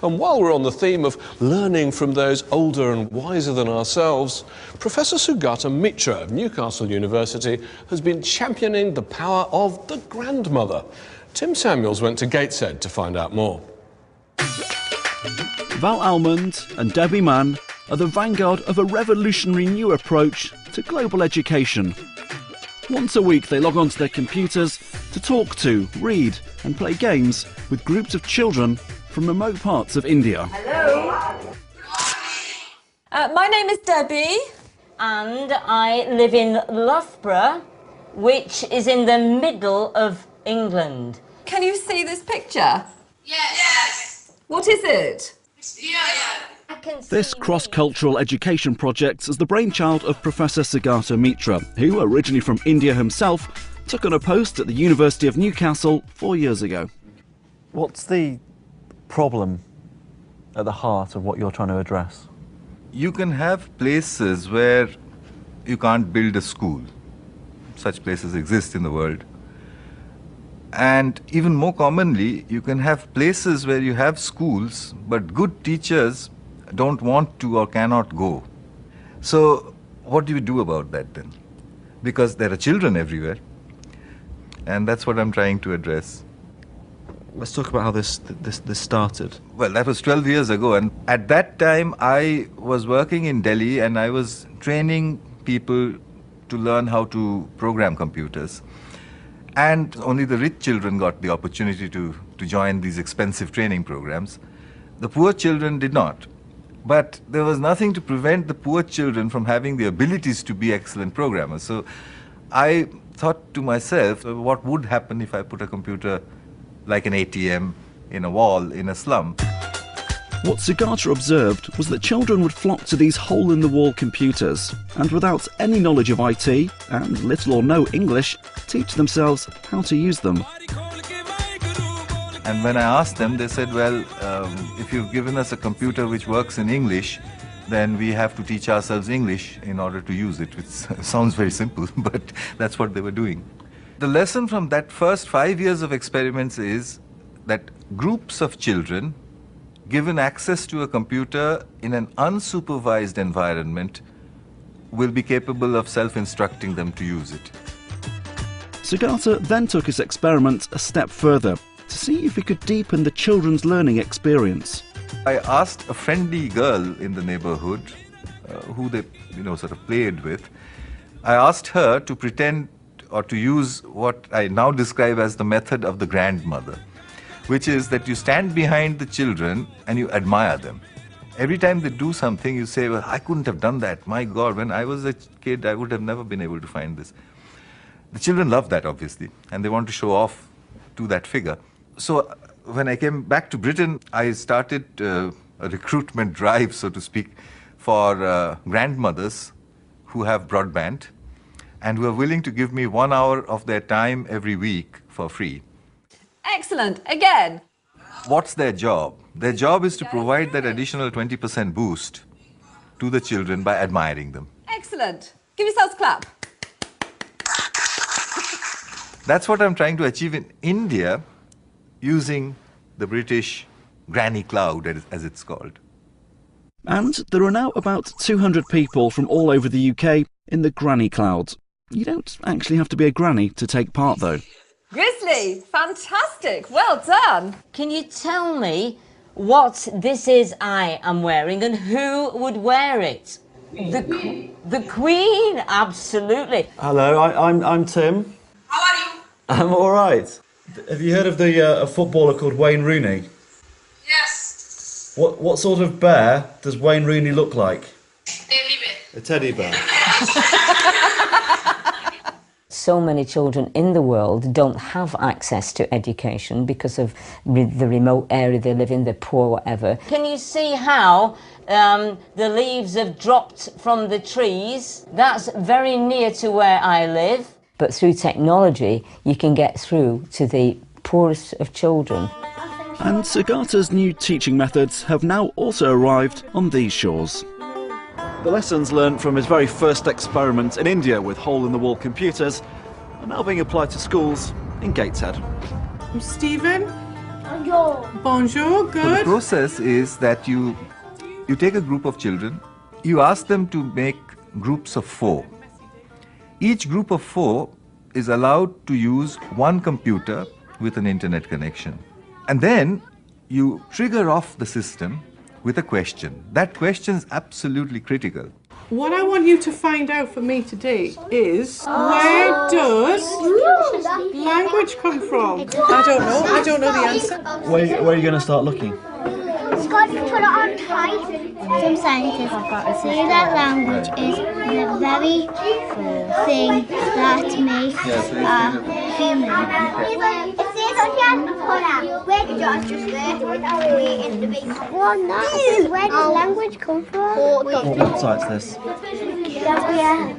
And while we're on the theme of learning from those older and wiser than ourselves, Professor Sugata Mitra of Newcastle University has been championing the power of the grandmother. Tim Samuels went to Gateshead to find out more. Val Almond and Debbie Mann are the vanguard of a revolutionary new approach to global education. Once a week they log onto their computers to talk to, read and play games with groups of children from remote parts of India. Hello. My name is Debbie and I live in Loughborough, which is in the middle of England. Can you see this picture? Yes. What is it? This cross-cultural education project is the brainchild of Professor Sugata Mitra, who, originally from India himself, took on a post at the University of Newcastle 4 years ago. What's the problem at the heart of what you're trying to address? You can have places where you can't build a school. Such places exist in the world. And even more commonly, you can have places where you have schools, but good teachers don't want to or cannot go. So what do you do about that then? Because there are children everywhere, and that's what I'm trying to address. Let's talk about how this started. Well, that was 12 years ago, and at that time I was working in Delhi and I was training people to learn how to program computers. And only the rich children got the opportunity to join these expensive training programs. The poor children did not. But there was nothing to prevent the poor children from having the abilities to be excellent programmers. So I thought to myself, what would happen if I put a computer like an ATM in a wall in a slum? What Sugata observed was that children would flock to these hole-in-the-wall computers and, without any knowledge of IT and little or no English, teach themselves how to use them. And when I asked them, they said, well, if you've given us a computer which works in English, then we have to teach ourselves English in order to use it, which sounds very simple, but that's what they were doing. The lesson from that first 5 years of experiments is that groups of children given access to a computer in an unsupervised environment will be capable of self-instructing them to use it. Sugata then took his experiment a step further to see if he could deepen the children's learning experience. I asked a friendly girl in the neighborhood who they sort of played with. I asked her to pretend or to use what I now describe as the method of the grandmother, which is that you stand behind the children and you admire them. Every time they do something, you say, well, I couldn't have done that. My God, when I was a kid, I would have never been able to find this. The children love that, obviously, and they want to show off to that figure. So when I came back to Britain, I started a recruitment drive, so to speak, for grandmothers who have broadband and who are willing to give me 1 hour of their time every week for free. Excellent. Again. What's their job? Their job is to provide that additional 20% boost to the children by admiring them. Excellent. Give yourselves a clap. That's what I'm trying to achieve in India using the British granny cloud, as it's called. And there are now about 200 people from all over the UK in the granny cloud. You don't actually have to be a granny to take part, though. Grizzly, fantastic, well done. Can you tell me what this is I am wearing and who would wear it? The Queen, absolutely. Hello, I'm Tim. How are you? I'm all right. Have you heard of a footballer called Wayne Rooney? Yes. What sort of bear does Wayne Rooney look like? Teddy bear. A teddy bear. So many children in the world don't have access to education because of the remote area they live in, they're poor, whatever. Can you see how the leaves have dropped from the trees? That's very near to where I live. But through technology, you can get through to the poorest of children. And Sugata's new teaching methods have now also arrived on these shores. The lessons learned from his very first experiment in India with hole-in-the-wall computers are now being applied to schools in Gateshead. I'm Stephen. Bonjour, So the good. process is that you take a group of children, you ask them to make groups of 4. Each group of 4 is allowed to use one computer with an internet connection. And then you trigger off the system with a question. That question is absolutely critical. What I want you to find out for me today is, where does language come from? I don't know the answer. Where are you going to start looking? Scott, put it on tight. Some scientists say that language is the very thing that makes human. It says on here, where did yours just there? Way in the base. Well, no, it says, where does language come from? What website's this?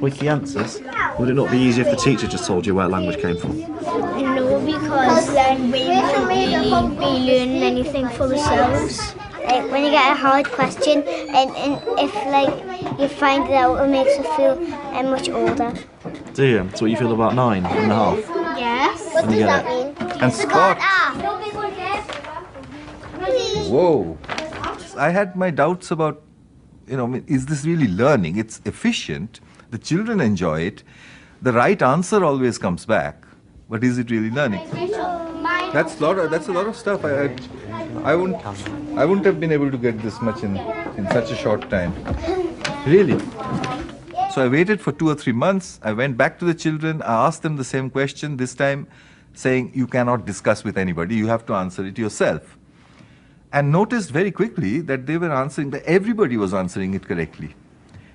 Wiki Answers? Would it not be easier if the teacher just told you where language came from? No, because then we won't really be learning anything for ourselves. Like when you get a hard question and if like you find it out, it makes you feel much older. Do you? That's what you feel about 9.5? Yes. What does that mean? And Scott, whoa, I had my doubts about, is this really learning? It's efficient, the children enjoy it, the right answer always comes back, but is it really learning? That's a lot of stuff. I wouldn't have been able to get this much in such a short time. Really? So I waited for 2 or 3 months. I went back to the children. I asked them the same question, this time saying, you cannot discuss with anybody. You have to answer it yourself. And noticed very quickly that they were answering, that everybody was answering it correctly.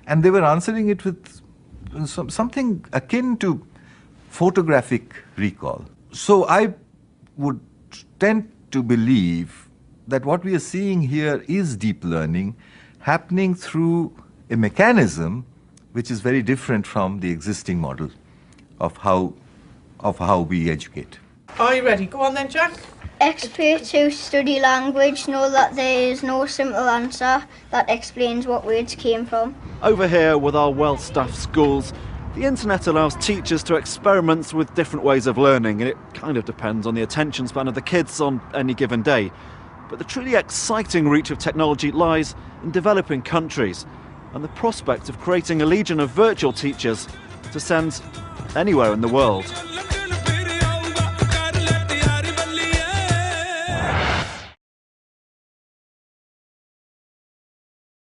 And they were answering it with something akin to photographic recall. So I would tend to believe that what we are seeing here is deep learning happening through a mechanism which is very different from the existing model of how we educate. Are you ready? Go on then, Jack. Experts who study language know that there is no simple answer that explains what words came from. Over here with our well-staffed schools, the internet allows teachers to experiment with different ways of learning, and it kind of depends on the attention span of the kids on any given day. But the truly exciting reach of technology lies in developing countries and the prospect of creating a legion of virtual teachers to send anywhere in the world.